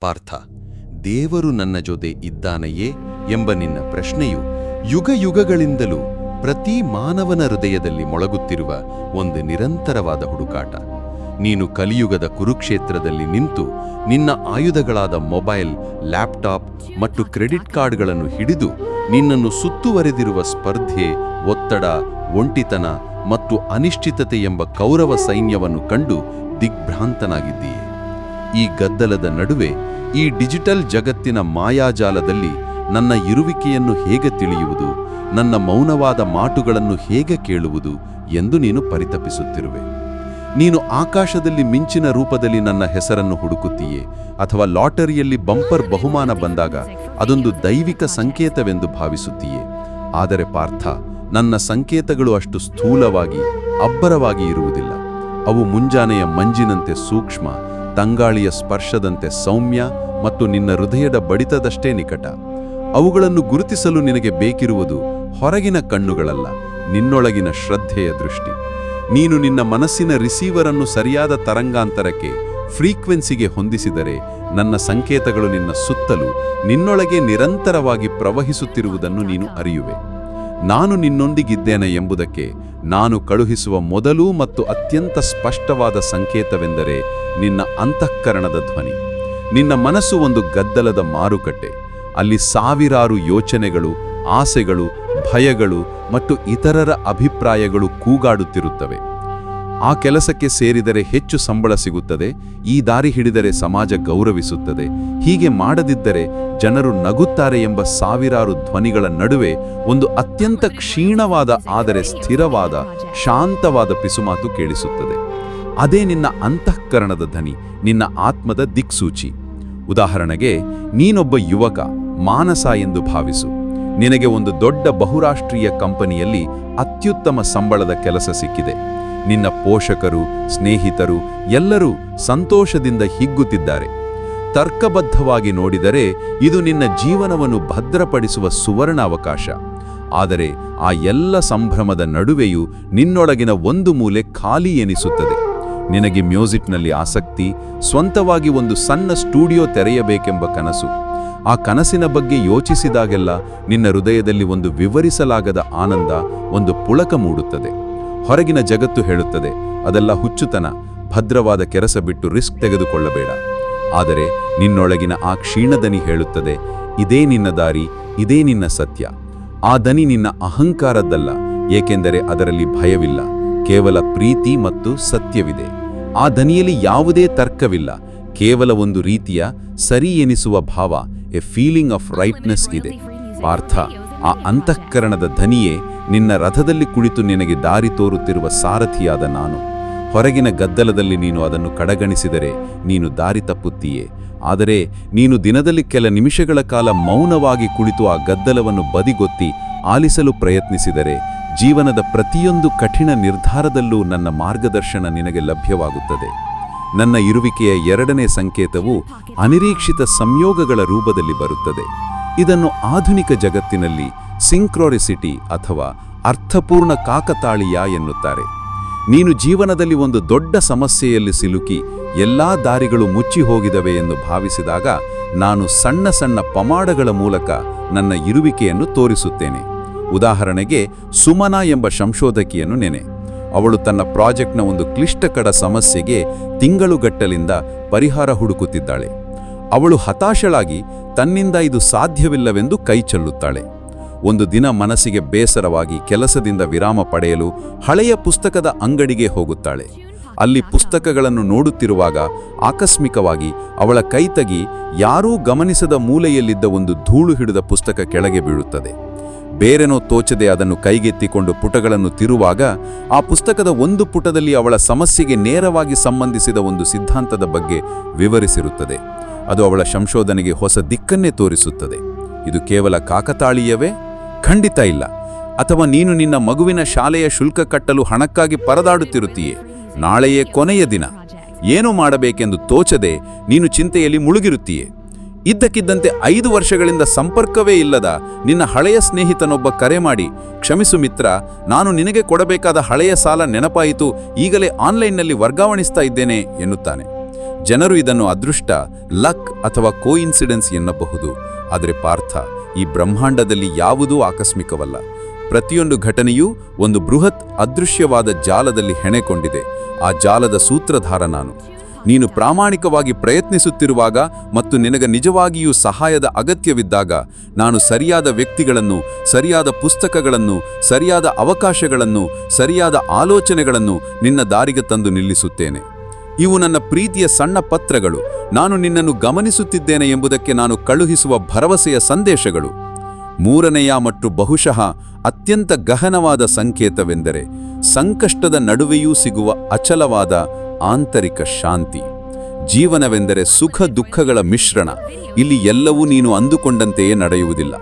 ಪಾರ್ಥ, ದೇವರು ನನ್ನ ಜೊತೆ ಇದ್ದಾನೆಯೇ ಎಂಬ ನಿನ್ನ ಪ್ರಶ್ನೆಯು ಯುಗಯುಗಗಳಿಂದಲೂ ಪ್ರತಿ ಮಾನವನ ಹೃದಯದಲ್ಲಿ ಮೊಳಗುತ್ತಿರುವ ಒಂದು ನಿರಂತರವಾದ ಹುಡುಕಾಟ. ನೀನು ಕಲಿಯುಗದ ಕುರುಕ್ಷೇತ್ರದಲ್ಲಿ ನಿಂತು ನಿನ್ನ ಆಯುಧಗಳಾದ ಮೊಬೈಲ್, ಲ್ಯಾಪ್ಟಾಪ್ ಮತ್ತು ಕ್ರೆಡಿಟ್ ಕಾರ್ಡ್ಗಳನ್ನು ಹಿಡಿದು ನಿನ್ನನ್ನು ಸುತ್ತುವರೆದಿರುವ ಸ್ಪರ್ಧೆ, ಒತ್ತಡ, ಒಂಟಿತನ ಮತ್ತು ಅನಿಶ್ಚಿತತೆ ಎಂಬ ಕೌರವ ಸೈನ್ಯವನ್ನು ಕಂಡು ದಿಗ್ಭ್ರಾಂತನಾಗಿದ್ದೀಯೆ. ಈ ಗದ್ದಲದ ನಡುವೆ, ಈ ಡಿಜಿಟಲ್ ಜಗತ್ತಿನ ಮಾಯಾಜಾಲದಲ್ಲಿ ನನ್ನ ಇರುವಿಕೆಯನ್ನು ಹೇಗೆ ತಿಳಿಯುವುದು, ನನ್ನ ಮೌನವಾದ ಮಾತುಗಳನ್ನು ಹೇಗೆ ಕೇಳುವುದು ಎಂದು ನೀನು ಪರಿತಪಿಸುತ್ತಿರುವೆ. ನೀನು ಆಕಾಶದಲ್ಲಿ ಮಿಂಚಿನ ರೂಪದಲ್ಲಿ ನನ್ನ ಹೆಸರನ್ನು ಹುಡುಕುತ್ತೀಯೇ, ಅಥವಾ ಲಾಟರಿಯಲ್ಲಿ ಬಂಪರ್ ಬಹುಮಾನ ಬಂದಾಗ ಅದೊಂದು ದೈವಿಕ ಸಂಕೇತವೆಂದು ಭಾವಿಸುತ್ತೀಯೇ. ಆದರೆ ಪಾರ್ಥ, ನನ್ನ ಸಂಕೇತಗಳು ಅಷ್ಟು ಸ್ಥೂಲವಾಗಿ, ಅಬ್ಬರವಾಗಿ ಇರುವುದಿಲ್ಲ. ಅವು ಮುಂಜಾನೆಯ ಮಂಜಿನಂತೆ ಸೂಕ್ಷ್ಮ, ತಂಗಾಳಿಯ ಸ್ಪರ್ಶದಂತೆ ಸೌಮ್ಯ ಮತ್ತು ನಿನ್ನ ಹೃದಯದ ಬಡಿತದಷ್ಟೇ ನಿಕಟ. ಅವುಗಳನ್ನು ಗುರುತಿಸಲು ನಿನಗೆ ಬೇಕಿರುವುದು ಹೊರಗಿನ ಕಣ್ಣುಗಳಲ್ಲ, ನಿನ್ನೊಳಗಿನ ಶ್ರದ್ಧೆಯ ದೃಷ್ಟಿ. ನೀನು ನಿನ್ನ ಮನಸ್ಸಿನ ರಿಸೀವರನ್ನು ಸರಿಯಾದ ತರಂಗಾಂತರಕ್ಕೆ, ಫ್ರೀಕ್ವೆನ್ಸಿಗೆ ಹೊಂದಿಸಿದರೆ ನನ್ನ ಸಂಕೇತಗಳು ನಿನ್ನ ಸುತ್ತಲೂ, ನಿನ್ನೊಳಗೆ ನಿರಂತರವಾಗಿ ಪ್ರವಹಿಸುತ್ತಿರುವುದನ್ನು ನೀನು ಅರಿಯುವೆ. ನಾನು ನಿನ್ನೊಂದಿಗಿದ್ದೇನೆ ಎಂಬುದಕ್ಕೆ ನಾನು ಕಳುಹಿಸುವ ಮೊದಲು ಮತ್ತು ಅತ್ಯಂತ ಸ್ಪಷ್ಟವಾದ ಸಂಕೇತವೆಂದರೆ ನಿನ್ನ ಅಂತಃಕರಣದ ಧ್ವನಿ. ನಿನ್ನ ಮನಸ್ಸು ಒಂದು ಗದ್ದಲದ ಮಾರುಕಟ್ಟೆ. ಅಲ್ಲಿ ಸಾವಿರಾರು ಯೋಚನೆಗಳು, ಆಸೆಗಳು, ಭಯಗಳು ಮತ್ತು ಇತರರ ಅಭಿಪ್ರಾಯಗಳು ಕೂಗಾಡುತ್ತಿರುತ್ತವೆ. ಆ ಕೆಲಸಕ್ಕೆ ಸೇರಿದರೆ ಹೆಚ್ಚು ಸಂಬಳ ಸಿಗುತ್ತದೆ, ಈ ದಾರಿ ಹಿಡಿದರೆ ಸಮಾಜ ಗೌರವಿಸುತ್ತದೆ, ಹೀಗೆ ಮಾಡದಿದ್ದರೆ ಜನರು ನಗುತ್ತಾರೆ ಎಂಬ ಸಾವಿರಾರು ಧ್ವನಿಗಳ ನಡುವೆ ಒಂದು ಅತ್ಯಂತ ಕ್ಷೀಣವಾದ ಆದರೆ ಸ್ಥಿರವಾದ, ಶಾಂತವಾದ ಪಿಸುಮಾತು ಕೇಳಿಸುತ್ತದೆ. ಅದೇ ನಿನ್ನ ಅಂತಃಕರಣದ ಧ್ವನಿ, ನಿನ್ನ ಆತ್ಮದ ದಿಕ್ಸೂಚಿ. ಉದಾಹರಣೆಗೆ, ನೀನೊಬ್ಬ ಯುವಕ, ಮಾನಸ ಎಂದು ಭಾವಿಸು. ನಿನಗೆ ಒಂದು ದೊಡ್ಡ ಬಹುರಾಷ್ಟ್ರೀಯ ಕಂಪನಿಯಲ್ಲಿ ಅತ್ಯುತ್ತಮ ಸಂಬಳದ ಕೆಲಸ ಸಿಕ್ಕಿದೆ. ನಿನ್ನ ಪೋಷಕರು, ಸ್ನೇಹಿತರು ಎಲ್ಲರೂ ಸಂತೋಷದಿಂದ ಹಿಗ್ಗುತ್ತಿದ್ದಾರೆ. ತರ್ಕಬದ್ಧವಾಗಿ ನೋಡಿದರೆ ಇದು ನಿನ್ನ ಜೀವನವನ್ನು ಭದ್ರಪಡಿಸುವ ಸುವರ್ಣ ಅವಕಾಶ. ಆದರೆ ಆ ಎಲ್ಲ ಸಂಭ್ರಮದ ನಡುವೆಯೂ ನಿನ್ನೊಳಗಿನ ಒಂದು ಮೂಲೆ ಖಾಲಿ ಎನಿಸುತ್ತದೆ. ನಿನಗೆ ಮ್ಯೂಸಿಕ್ನಲ್ಲಿ ಆಸಕ್ತಿ, ಸ್ವಂತವಾಗಿ ಒಂದು ಸಣ್ಣ ಸ್ಟುಡಿಯೋ ತೆರೆಯಬೇಕೆಂಬ ಕನಸು. ಆ ಕನಸಿನ ಬಗ್ಗೆ ಯೋಚಿಸಿದಾಗೆಲ್ಲ ನಿನ್ನ ಹೃದಯದಲ್ಲಿ ಒಂದು ವಿವರಿಸಲಾಗದ ಆನಂದ, ಒಂದು ಪುಳಕ ಮೂಡುತ್ತದೆ. ಹೊರಗಿನ ಜಗತ್ತು ಹೇಳುತ್ತದೆ, ಅದೆಲ್ಲ ಹುಚ್ಚುತನ, ಭದ್ರವಾದ ಕೆಲಸ ಬಿಟ್ಟು ರಿಸ್ಕ್ ತೆಗೆದುಕೊಳ್ಳಬೇಡ. ಆದರೆ ನಿನ್ನೊಳಗಿನ ಆ ಕ್ಷೀಣದನಿ ಹೇಳುತ್ತದೆ, ಇದೇ ನಿನ್ನ ದಾರಿ, ಇದೇ ನಿನ್ನ ಸತ್ಯ. ಆ ದನಿ ನಿನ್ನ ಅಹಂಕಾರದ್ದಲ್ಲ, ಏಕೆಂದರೆ ಅದರಲ್ಲಿ ಭಯವಿಲ್ಲ, ಕೇವಲ ಪ್ರೀತಿ ಮತ್ತು ಸತ್ಯವಿದೆ. ಆ ದನಿಯಲ್ಲಿ ಯಾವುದೇ ತರ್ಕವಿಲ್ಲ, ಕೇವಲ ಒಂದು ರೀತಿಯ ಸರಿ ಎನಿಸುವ ಭಾವ, ಎ ಫೀಲಿಂಗ್ ಆಫ್ ರೈಟ್ನೆಸ್ ಇದೆ. ಪಾರ್ಥ, ಆ ಅಂತಃಕರಣದ ಧ್ವನಿಯೇ ನಿನ್ನ ರಥದಲ್ಲಿ ಕುಳಿತು ನಿನಗೆ ದಾರಿ ತೋರುತ್ತಿರುವ ಸಾರಥಿಯಾದ ನಾನು. ಹೊರಗಿನ ಗದ್ದಲದಲ್ಲಿ ನೀನು ಅದನ್ನು ಕಡೆಗಣಿಸಿದರೆ ನೀನು ದಾರಿ ತಪ್ಪುತ್ತೀಯೇ. ಆದರೆ ನೀನು ದಿನದಲ್ಲಿ ಕೆಲ ನಿಮಿಷಗಳ ಕಾಲ ಮೌನವಾಗಿ ಕುಳಿತು ಆ ಗದ್ದಲವನ್ನು ಬದಿಗೊತ್ತಿ ಆಲಿಸಲು ಪ್ರಯತ್ನಿಸಿದರೆ ಜೀವನದ ಪ್ರತಿಯೊಂದು ಕಠಿಣ ನಿರ್ಧಾರದಲ್ಲೂ ನನ್ನ ಮಾರ್ಗದರ್ಶನ ನಿನಗೆ ಲಭ್ಯವಾಗುತ್ತದೆ. ನನ್ನ ಇರುವಿಕೆಯ ಎರಡನೇ ಸಂಕೇತವು ಅನಿರೀಕ್ಷಿತ ಸಂಯೋಗಗಳ ರೂಪದಲ್ಲಿ ಬರುತ್ತದೆ. ಇದನ್ನು ಆಧುನಿಕ ಜಗತ್ತಿನಲ್ಲಿ ಸಿಂಕ್ರೋನಿಸಿಟಿ ಅಥವಾ ಅರ್ಥಪೂರ್ಣ ಕಾಕತಾಳೀಯ ಎನ್ನುತ್ತಾರೆ. ನೀನು ಜೀವನದಲ್ಲಿ ಒಂದು ದೊಡ್ಡ ಸಮಸ್ಯೆಯಲ್ಲಿ ಸಿಲುಕಿ ಎಲ್ಲಾ ದಾರಿಗಳು ಮುಚ್ಚಿ ಹೋಗಿದವೆ ಎಂದು ಭಾವಿಸಿದಾಗ ನಾನು ಸಣ್ಣ ಸಣ್ಣ ಪವಾಡಗಳ ಮೂಲಕ ನನ್ನ ಇರುವಿಕೆಯನ್ನು ತೋರಿಸುತ್ತೇನೆ. ಉದಾಹರಣೆಗೆ, ಸುಮನಾ ಎಂಬ ಸಂಶೋಧಕಿಯನ್ನು ನೆನೆ. ಅವಳು ತನ್ನ ಪ್ರಾಜೆಕ್ಟ್ನ ಒಂದು ಕ್ಲಿಷ್ಟಕರ ಸಮಸ್ಯೆಗೆ ತಿಂಗಳುಗಟ್ಟಲಿಂದ ಪರಿಹಾರ ಹುಡುಕುತ್ತಿದ್ದಾಳೆ. ಅವಳು ಹತಾಶಳಾಗಿ ತನ್ನಿಂದ ಇದು ಸಾಧ್ಯವಿಲ್ಲವೆಂದು ಕೈ ಚೆಲ್ಲುತ್ತಾಳೆ. ಒಂದು ದಿನ ಮನಸ್ಸಿಗೆ ಬೇಸರವಾಗಿ ಕೆಲಸದಿಂದ ವಿರಾಮ ಪಡೆಯಲು ಹಳೆಯ ಪುಸ್ತಕದ ಅಂಗಡಿಗೆ ಹೋಗುತ್ತಾಳೆ. ಅಲ್ಲಿ ಪುಸ್ತಕಗಳನ್ನು ನೋಡುತ್ತಿರುವಾಗ ಆಕಸ್ಮಿಕವಾಗಿ ಅವಳ ಕೈ ತಗಿ ಯಾರೂ ಗಮನಿಸದ ಮೂಲೆಯಲ್ಲಿದ್ದ ಒಂದು ಧೂಳು ಹಿಡಿದ ಪುಸ್ತಕ ಕೆಳಗೆ ಬೀಳುತ್ತದೆ. ಬೇರೆನೋ ತೋಚದೆ ಅದನ್ನು ಕೈಗೆತ್ತಿಕೊಂಡು ಪುಟಗಳನ್ನು ತಿರುವಾಗ ಆ ಪುಸ್ತಕದ ಒಂದು ಪುಟದಲ್ಲಿ ಅವಳ ಸಮಸ್ಯೆಗೆ ನೇರವಾಗಿ ಸಂಬಂಧಿಸಿದ ಒಂದು ಸಿದ್ಧಾಂತದ ಬಗ್ಗೆ ವಿವರಿಸಿರುತ್ತದೆ. ಅದು ಅವಳ ಸಂಶೋಧನೆಗೆ ಹೊಸ ದಿಕ್ಕನ್ನೇ ತೋರಿಸುತ್ತದೆ. ಇದು ಕೇವಲ ಕಾಕತಾಳೀಯವೇ? ಖಂಡಿತ ಇಲ್ಲ. ಅಥವಾ ನೀನು ನಿನ್ನ ಮಗುವಿನ ಶಾಲೆಯ ಶುಲ್ಕ ಕಟ್ಟಲು ಹಣಕ್ಕಾಗಿ ಪರದಾಡುತ್ತಿರುತ್ತೀಯೇ. ನಾಳೆಯೇ ಕೊನೆಯ ದಿನ. ಏನು ಮಾಡಬೇಕೆಂದು ತೋಚದೆ ನೀನು ಚಿಂತೆಯಲ್ಲಿ ಮುಳುಗಿರುತ್ತೀಯೇ. ಇದ್ದಕ್ಕಿದ್ದಂತೆ 5 ವರ್ಷಗಳಿಂದ ಸಂಪರ್ಕವೇ ಇಲ್ಲದ ನಿನ್ನ ಹಳೆಯ ಸ್ನೇಹಿತನೊಬ್ಬ ಕರೆ ಮಾಡಿ, ಕ್ಷಮಿಸು ಮಿತ್ರ, ನಾನು ನಿನಗೆ ಕೊಡಬೇಕಾದ ಹಳೆಯ ಸಾಲ ನೆನಪಾಯಿತು, ಈಗಲೇ ಆನ್ಲೈನ್ನಲ್ಲಿ ವರ್ಗಾವಣಿಸ್ತಾ ಇದ್ದೇನೆ ಎನ್ನುತ್ತಾನೆ. ಜನರು ಇದನ್ನು ಅದೃಷ್ಟ, ಲಕ್ ಅಥವಾ ಕೋಇನ್ಸಿಡೆನ್ಸ್ ಎನ್ನಬಹುದು. ಆದರೆ ಪಾರ್ಥ, ಈ ಬ್ರಹ್ಮಾಂಡದಲ್ಲಿ ಯಾವುದೂ ಆಕಸ್ಮಿಕವಲ್ಲ. ಪ್ರತಿಯೊಂದು ಘಟನೆಯೂ ಒಂದು ಬೃಹತ್ ಅದೃಶ್ಯವಾದ ಜಾಲದಲ್ಲಿ ಹೆಣೆಕೊಂಡಿದೆ. ಆ ಜಾಲದ ಸೂತ್ರಧಾರ ನಾನು. ನೀನು ಪ್ರಾಮಾಣಿಕವಾಗಿ ಪ್ರಯತ್ನಿಸುತ್ತಿರುವಾಗ ಮತ್ತು ನಿನಗೆ ನಿಜವಾಗಿಯೂ ಸಹಾಯದ ಅಗತ್ಯವಿದ್ದಾಗ ನಾನು ಸರಿಯಾದ ವ್ಯಕ್ತಿಗಳನ್ನು, ಸರಿಯಾದ ಪುಸ್ತಕಗಳನ್ನು, ಸರಿಯಾದ ಅವಕಾಶಗಳನ್ನು, ಸರಿಯಾದ ಆಲೋಚನೆಗಳನ್ನು ನಿನ್ನ ದಾರಿಗೆ ತಂದು ನಿಲ್ಲಿಸುತ್ತೇನೆ. ಇವು ನನ್ನ ಪ್ರೀತಿಯ ಸಣ್ಣ ಪತ್ರಗಳು. ನಾನು ನಿನ್ನನ್ನು ಗಮನಿಸುತ್ತಿದ್ದೇನೆ ಎಂಬುದಕ್ಕೆ ನಾನು ಕಳುಹಿಸುವ ಭರವಸೆಯ ಸಂದೇಶಗಳು. ಮೂರನೆಯ ಮತ್ತು ಬಹುಶಃ ಅತ್ಯಂತ ಗಹನವಾದ ಸಂಕೇತವೆಂದರೆ ಸಂಕಷ್ಟದ ನಡುವೆಯೂ ಸಿಗುವ ಅಚಲವಾದ ಆಂತರಿಕ ಶಾಂತಿ. ಜೀವನವೆಂದರೆ ಸುಖ ದುಃಖಗಳ ಮಿಶ್ರಣ. ಇಲ್ಲಿ ಎಲ್ಲವೂ ನೀನು ಅಂದುಕೊಂಡಂತೆಯೇ ನಡೆಯುವುದಿಲ್ಲ.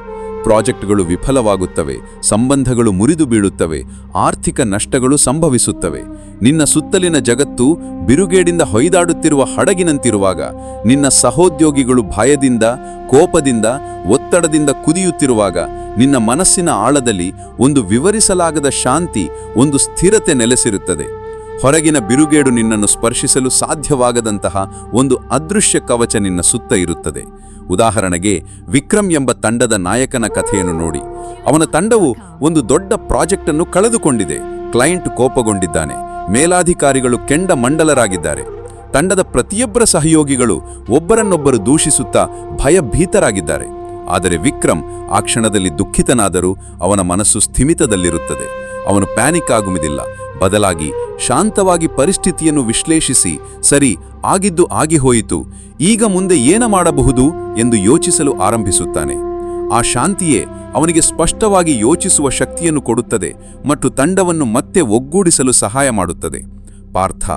ಪ್ರಾಜೆಕ್ಟ್ಗಳು ವಿಫಲವಾಗುತ್ತವೆ, ಸಂಬಂಧಗಳು ಮುರಿದು ಬೀಳುತ್ತವೆ, ಆರ್ಥಿಕ ನಷ್ಟಗಳು ಸಂಭವಿಸುತ್ತವೆ. ನಿನ್ನ ಸುತ್ತಲಿನ ಜಗತ್ತು ಬಿರುಗೇಡಿಂದ ಹೊಯ್ದಾಡುತ್ತಿರುವ ಹಡಗಿನಂತಿರುವಾಗ, ನಿನ್ನ ಸಹೋದ್ಯೋಗಿಗಳು ಭಯದಿಂದ, ಕೋಪದಿಂದ, ಒತ್ತಡದಿಂದ ಕುದಿಯುತ್ತಿರುವಾಗ, ನಿನ್ನ ಮನಸ್ಸಿನ ಆಳದಲ್ಲಿ ಒಂದು ವಿವರಿಸಲಾಗದ ಶಾಂತಿ, ಒಂದು ಸ್ಥಿರತೆ ನೆಲೆಸಿರುತ್ತದೆ. ಹೊರಗಿನ ಬಿರುಗೇಡು ನಿನ್ನನ್ನು ಸ್ಪರ್ಶಿಸಲು ಸಾಧ್ಯವಾಗದಂತಹ ಒಂದು ಅದೃಶ್ಯ ಕವಚ ನಿನ್ನ ಸುತ್ತ ಇರುತ್ತದೆ. ಉದಾಹರಣೆಗೆ, ವಿಕ್ರಮ್ ಎಂಬ ತಂಡದ ನಾಯಕನ ಕಥೆಯನ್ನು ನೋಡಿ. ಅವನ ತಂಡವು ಒಂದು ದೊಡ್ಡ ಪ್ರಾಜೆಕ್ಟ್ ಅನ್ನು ಕಳೆದುಕೊಂಡಿದೆ. ಕ್ಲೈಂಟ್ ಕೋಪಗೊಂಡಿದ್ದಾನೆ, ಮೇಲಾಧಿಕಾರಿಗಳು ಕೆಂಡಮಂಡಲರಾಗಿದ್ದಾರೆ, ತಂಡದ ಪ್ರತಿಯೊಬ್ಬರ ಸಹಯೋಗಿಗಳು ಒಬ್ಬರನ್ನೊಬ್ಬರು ದೂಷಿಸುತ್ತಾ ಭಯಭೀತರಾಗಿದ್ದಾರೆ. ಆದರೆ ವಿಕ್ರಮ್ ಆ ಕ್ಷಣದಲ್ಲಿ ದುಃಖಿತನಾದರೂ ಅವನ ಮನಸ್ಸು ಸ್ಥಿಮಿತದಲ್ಲಿರುತ್ತದೆ. ಅವನು ಪ್ಯಾನಿಕ್ ಆಗುವುದಿಲ್ಲ. ಬದಲಾಗಿ ಶಾಂತವಾಗಿ ಪರಿಸ್ಥಿತಿಯನ್ನು ವಿಶ್ಲೇಷಿಸಿ, ಸರಿ, ಆಗಿದ್ದು ಆಗಿ ಹೋಯಿತು, ಈಗ ಮುಂದೆ ಏನು ಮಾಡಬಹುದು ಎಂದು ಯೋಚಿಸಲು ಆರಂಭಿಸುತ್ತಾನೆ. ಆ ಶಾಂತಿಯೇ ಅವನಿಗೆ ಸ್ಪಷ್ಟವಾಗಿ ಯೋಚಿಸುವ ಶಕ್ತಿಯನ್ನು ಕೊಡುತ್ತದೆ ಮತ್ತು ತಂಡವನ್ನು ಮತ್ತೆ ಒಗ್ಗೂಡಿಸಲು ಸಹಾಯ ಮಾಡುತ್ತದೆ. ಪಾರ್ಥ,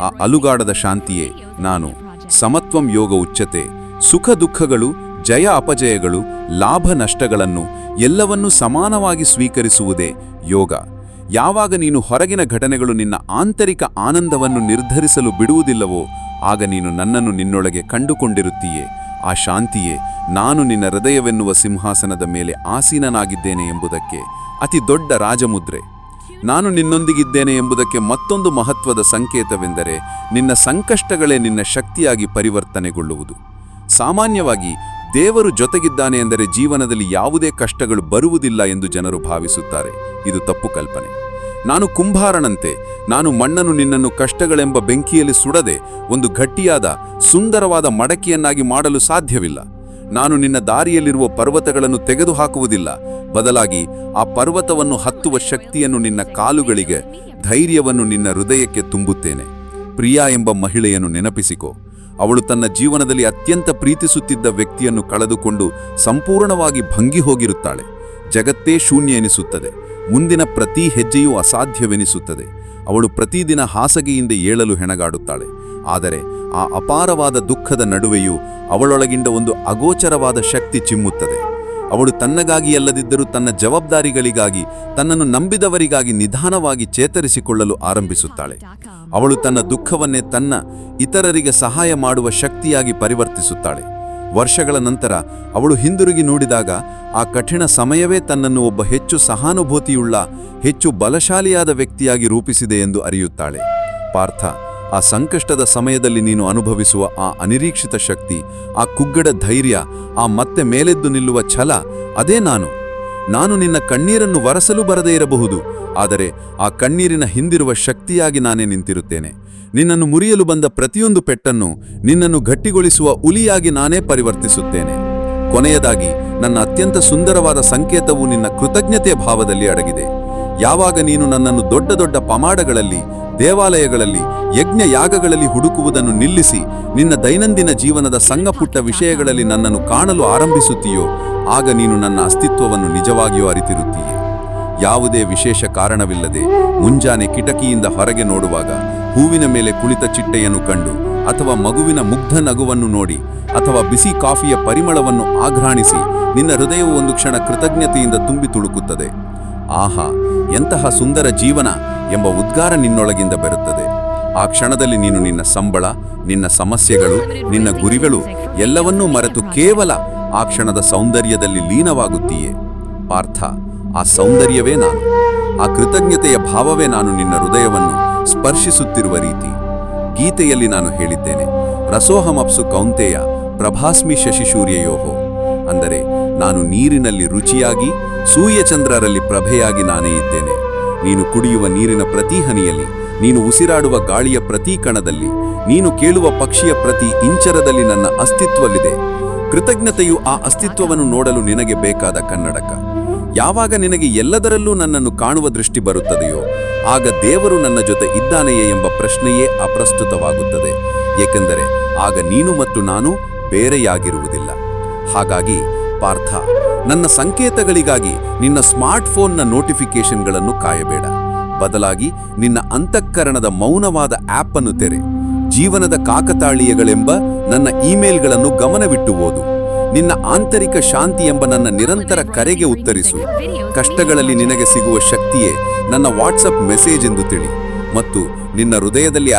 ಆ ಅಲುಗಾಡದ ಶಾಂತಿಯೇ ನಾನು. ಸಮತ್ವಂ ಯೋಗ ಉಚ್ಯತೆ. ಸುಖ ದುಃಖಗಳು, ಜಯ ಅಪಜಯಗಳು, ಲಾಭ ನಷ್ಟಗಳನ್ನು ಎಲ್ಲವನ್ನೂ ಸಮಾನವಾಗಿ ಸ್ವೀಕರಿಸುವುದೇ ಯೋಗ. ಯಾವಾಗ ನೀನು ಹೊರಗಿನ ಘಟನೆಗಳು ನಿನ್ನ ಆಂತರಿಕ ಆನಂದವನ್ನು ನಿರ್ಧರಿಸಲು ಬಿಡುವುದಿಲ್ಲವೋ, ಆಗ ನೀನು ನನ್ನನ್ನು ನಿನ್ನೊಳಗೆ ಕಂಡುಕೊಂಡಿರುತ್ತೀಯೇ. ಆ ಶಾಂತಿಯೇ ನಾನು ನಿನ್ನ ಹೃದಯವೆನ್ನುವ ಸಿಂಹಾಸನದ ಮೇಲೆ ಆಸೀನನಾಗಿದ್ದೇನೆ ಎಂಬುದಕ್ಕೆ ಅತಿ ದೊಡ್ಡ ರಾಜಮುದ್ರೆ. ನಾನು ನಿನ್ನೊಂದಿಗಿದ್ದೇನೆ ಎಂಬುದಕ್ಕೆ ಮತ್ತೊಂದು ಮಹತ್ವದ ಸಂಕೇತವೆಂದರೆ ನಿನ್ನ ಸಂಕಷ್ಟಗಳೇ ನಿನ್ನ ಶಕ್ತಿಯಾಗಿ ಪರಿವರ್ತನೆಗೊಳ್ಳುವುದು. ಸಾಮಾನ್ಯವಾಗಿ ದೇವರು ಜೊತೆಗಿದ್ದಾನೆ ಎಂದರೆ ಜೀವನದಲ್ಲಿ ಯಾವುದೇ ಕಷ್ಟಗಳು ಬರುವುದಿಲ್ಲ ಎಂದು ಜನರು ಭಾವಿಸುತ್ತಾರೆ. ಇದು ತಪ್ಪು ಕಲ್ಪನೆ. ನಾನು ಕುಂಬಾರನಂತೆ. ನಾನು ಮಣ್ಣನ್ನು ನಿನ್ನನ್ನು ಕಷ್ಟಗಳೆಂಬ ಬೆಂಕಿಯಲ್ಲಿ ಸುಡದೆ ಒಂದು ಗಟ್ಟಿಯಾದ, ಸುಂದರವಾದ ಮಡಕೆಯನ್ನಾಗಿ ಮಾಡಲು ಸಾಧ್ಯವಿಲ್ಲ. ನಾನು ನಿನ್ನ ದಾರಿಯಲ್ಲಿರುವ ಪರ್ವತಗಳನ್ನು ತೆಗೆದುಹಾಕುವುದಿಲ್ಲ. ಬದಲಾಗಿ ಆ ಪರ್ವತವನ್ನು ಹತ್ತುವ ಶಕ್ತಿಯನ್ನು ನಿನ್ನ ಕಾಲುಗಳಿಗೆ, ಧೈರ್ಯವನ್ನು ನಿನ್ನ ಹೃದಯಕ್ಕೆ ತುಂಬುತ್ತೇನೆ. ಪ್ರಿಯಾ ಎಂಬ ಮಹಿಳೆಯನ್ನು ನೆನಪಿಸಿಕೋ. ಅವಳು ತನ್ನ ಜೀವನದಲ್ಲಿ ಅತ್ಯಂತ ಪ್ರೀತಿಸುತ್ತಿದ್ದ ವ್ಯಕ್ತಿಯನ್ನು ಕಳೆದುಕೊಂಡು ಸಂಪೂರ್ಣವಾಗಿ ಭಂಗಿ ಹೋಗಿರುತ್ತಾಳೆ. ಜಗತ್ತೇ ಶೂನ್ಯ ಎನಿಸುತ್ತದೆ. ಮುಂದಿನ ಪ್ರತಿ ಹೆಜ್ಜೆಯೂ ಅಸಾಧ್ಯವೆನಿಸುತ್ತದೆ. ಅವಳು ಪ್ರತಿದಿನ ಹಾಸಿಗೆಯಿಂದ ಏಳಲು ಹೆಣಗಾಡುತ್ತಾಳೆ. ಆದರೆ ಆ ಅಪಾರವಾದ ದುಃಖದ ನಡುವೆಯೂ ಅವಳೊಳಗಿಂದ ಒಂದು ಅಗೋಚರವಾದ ಶಕ್ತಿ ಚಿಮ್ಮುತ್ತದೆ. ಅವಳು ತನ್ನಗಾಗಿ ಅಲ್ಲದಿದ್ದರೂ ತನ್ನ ಜವಾಬ್ದಾರಿಗಳಿಗಾಗಿ, ತನ್ನನ್ನು ನಂಬಿದವರಿಗಾಗಿ ನಿಧಾನವಾಗಿ ಚೇತರಿಸಿಕೊಳ್ಳಲು ಆರಂಭಿಸುತ್ತಾಳೆ. ಅವಳು ತನ್ನ ದುಃಖವನ್ನೇ ತನ್ನ ಇತರರಿಗೆ ಸಹಾಯ ಮಾಡುವ ಶಕ್ತಿಯಾಗಿ ಪರಿವರ್ತಿಸುತ್ತಾಳೆ. ವರ್ಷಗಳ ನಂತರ ಅವಳು ಹಿಂದಿರುಗಿ ನೋಡಿದಾಗ ಆ ಕಠಿಣ ಸಮಯವೇ ತನ್ನನ್ನು ಒಬ್ಬ ಹೆಚ್ಚು ಸಹಾನುಭೂತಿಯುಳ್ಳ, ಹೆಚ್ಚು ಬಲಶಾಲಿಯಾದ ವ್ಯಕ್ತಿಯಾಗಿ ರೂಪಿಸಿದೆ ಎಂದು ಅರಿಯುತ್ತಾಳೆ. ಪಾರ್ಥ, ಆ ಸಂಕಷ್ಟದ ಸಮಯದಲ್ಲಿ ನೀನು ಅನುಭವಿಸುವ ಆ ಅನಿರೀಕ್ಷಿತ ಶಕ್ತಿ, ಆ ಕುಗ್ಗಡ ಧೈರ್ಯ, ಆ ಮತ್ತೆ ಮೇಲೆದ್ದು ನಿಲ್ಲುವ ಛಲ, ಅದೇ ನಾನು. ನಾನು ನಿನ್ನ ಕಣ್ಣೀರನ್ನು ಒರೆಸಲು ಬರದೇ ಇರಬಹುದು, ಆದರೆ ಆ ಕಣ್ಣೀರಿನ ಹಿಂದಿರುವ ಶಕ್ತಿಯಾಗಿ ನಾನೇ ನಿಂತಿರುತ್ತೇನೆ. ನಿನ್ನನ್ನು ಮುರಿಯಲು ಬಂದ ಪ್ರತಿಯೊಂದು ಪೆಟ್ಟನ್ನು ನಿನ್ನನ್ನು ಗಟ್ಟಿಗೊಳಿಸುವ ಉಲಿಯಾಗಿ ನಾನೇ ಪರಿವರ್ತಿಸುತ್ತೇನೆ. ಕೊನೆಯದಾಗಿ, ನನ್ನ ಅತ್ಯಂತ ಸುಂದರವಾದ ಸಂಕೇತವು ನಿನ್ನ ಕೃತಜ್ಞತೆಯ ಭಾವದಲ್ಲಿ ಅಡಗಿದೆ. ಯಾವಾಗ ನೀನು ನನ್ನನ್ನು ದೊಡ್ಡ ದೊಡ್ಡ ಪಮಾಡಗಳಲ್ಲಿ, ದೇವಾಲಯಗಳಲ್ಲಿ, ಯಜ್ಞ ಯಾಗಗಳಲ್ಲಿ ಹುಡುಕುವುದನ್ನು ನಿಲ್ಲಿಸಿ ನಿನ್ನ ದೈನಂದಿನ ಜೀವನದ ಸಣ್ಣಪುಟ್ಟ ವಿಷಯಗಳಲ್ಲಿ ನನ್ನನ್ನು ಕಾಣಲು ಆರಂಭಿಸುತ್ತೀಯೋ, ಆಗ ನೀನು ನನ್ನ ಅಸ್ತಿತ್ವವನ್ನು ನಿಜವಾಗಿಯೂ ಅರಿತಿರುತ್ತೀಯೆ. ಯಾವುದೇ ವಿಶೇಷ ಕಾರಣವಿಲ್ಲದೆ ಮುಂಜಾನೆ ಕಿಟಕಿಯಿಂದ ಹೊರಗೆ ನೋಡುವಾಗ ಹೂವಿನ ಮೇಲೆ ಕುಳಿತ ಚಿಟ್ಟೆಯನ್ನು ಕಂಡು, ಅಥವಾ ಮಗುವಿನ ಮುಗ್ಧ ನಗುವನ್ನು ನೋಡಿ, ಅಥವಾ ಬಿಸಿ ಕಾಫಿಯ ಪರಿಮಳವನ್ನು ಆಘ್ರಾಣಿಸಿ ನಿನ್ನ ಹೃದಯವು ಒಂದು ಕ್ಷಣ ಕೃತಜ್ಞತೆಯಿಂದ ತುಂಬಿ ತುಳುಕುತ್ತದೆ. ಆಹಾ, ಎಂತಹ ಸುಂದರ ಜೀವನ ಎಂಬ ಉದ್ಗಾರ ನಿನ್ನೊಳಗಿಂದ ಬರುತ್ತದೆ. ಆ ಕ್ಷಣದಲ್ಲಿ ನೀನು ನಿನ್ನ ಸಂಬಳ, ನಿನ್ನ ಸಮಸ್ಯೆಗಳು, ನಿನ್ನ ಗುರಿಗಳು ಎಲ್ಲವನ್ನೂ ಮರೆತು ಕೇವಲ ಆ ಕ್ಷಣದ ಸೌಂದರ್ಯದಲ್ಲಿ ಲೀನವಾಗುತ್ತೀಯೆ. ಪಾರ್ಥ, ಆ ಸೌಂದರ್ಯವೇ ನಾನು. ಆ ಕೃತಜ್ಞತೆಯ ಭಾವವೇ ನಾನು ನಿನ್ನ ಹೃದಯವನ್ನು ಸ್ಪರ್ಶಿಸುತ್ತಿರುವ ರೀತಿ. ಗೀತೆಯಲ್ಲಿ ನಾನು ಹೇಳಿದ್ದೇನೆ, ರಸೋಹಮಪ್ಸು ಕೌಂತೆಯ ಪ್ರಭಾಸ್ಮಿ ಶಶಿಸೂರ್ಯಯೋಹೋ. ಅಂದರೆ ನಾನು ನೀರಿನಲ್ಲಿ ರುಚಿಯಾಗಿ ಸೂರ್ಯಚಂದ್ರರಲ್ಲಿ ಪ್ರಭೆಯಾಗಿ ನಾನೇ ಇದ್ದೇನೆ. ನೀನು ಕುಡಿಯುವ ನೀರಿನ ಪ್ರತಿ ಹನಿಯಲ್ಲಿ, ನೀನು ಉಸಿರಾಡುವ ಗಾಳಿಯ ಪ್ರತಿ ಕಣದಲ್ಲಿ, ನೀನು ಕೇಳುವ ಪಕ್ಷಿಯ ಪ್ರತಿ ಇಂಚರದಲ್ಲಿ ನನ್ನ ಅಸ್ತಿತ್ವವಿದೆ. ಕೃತಜ್ಞತೆಯು ಆ ಅಸ್ತಿತ್ವವನ್ನು ನೋಡಲು ನಿನಗೆ ಬೇಕಾದ ಕನ್ನಡಕ. ಯಾವಾಗ ನಿನಗೆ ಎಲ್ಲದರಲ್ಲೂ ನನ್ನನ್ನು ಕಾಣುವ ದೃಷ್ಟಿ ಬರುತ್ತದೆಯೋ ಆಗ ದೇವರು ನನ್ನ ಜೊತೆ ಇದ್ದಾನೆಯೇ ಎಂಬ ಪ್ರಶ್ನೆಯೇ ಅಪ್ರಸ್ತುತವಾಗುತ್ತದೆ. ಏಕೆಂದರೆ ಆಗ ನೀನು ಮತ್ತು ನಾನು ಬೇರೆಯಾಗಿರುವುದಿಲ್ಲ. ಹಾಗಾಗಿ ಪಾರ್ಥ, ನನ್ನ ಸಂಕೇತಗಳಿಗಾಗಿ ನಿನ್ನ ಸ್ಮಾರ್ಟ್ಫೋನ್ನ ನೋಟಿಫಿಕೇಶನ್ಗಳನ್ನು ಕಾಯಬೇಡ. ಬದಲಾಗಿ ನಿನ್ನ ಅಂತಃಕರಣದ ಮೌನವಾದ ಆಪ್ ಅನ್ನು ತೆರೆ. ಜೀವನದ ಕಾಕತಾಳೀಯಗಳೆಂಬ ನನ್ನ ಇಮೇಲ್ಗಳನ್ನು ಗಮನವಿಟ್ಟು ಓದು. ನಿನ್ನ ಆಂತರಿಕ ಶಾಂತಿ ಎಂಬ ನನ್ನ ನಿರಂತರ ಕರೆಗೆ ಉತ್ತರಿಸು. ಕಷ್ಟಗಳಲ್ಲಿ ನಿನಗೆ ಸಿಗುವ ಶಕ್ತಿಯೇ ನನ್ನ ವಾಟ್ಸಪ್ ಮೆಸೇಜ್ ಎಂದು ತಿಳಿ. ಮತ್ತು ನಿನ್ನ ಹೃದಯದಲ್ಲಿ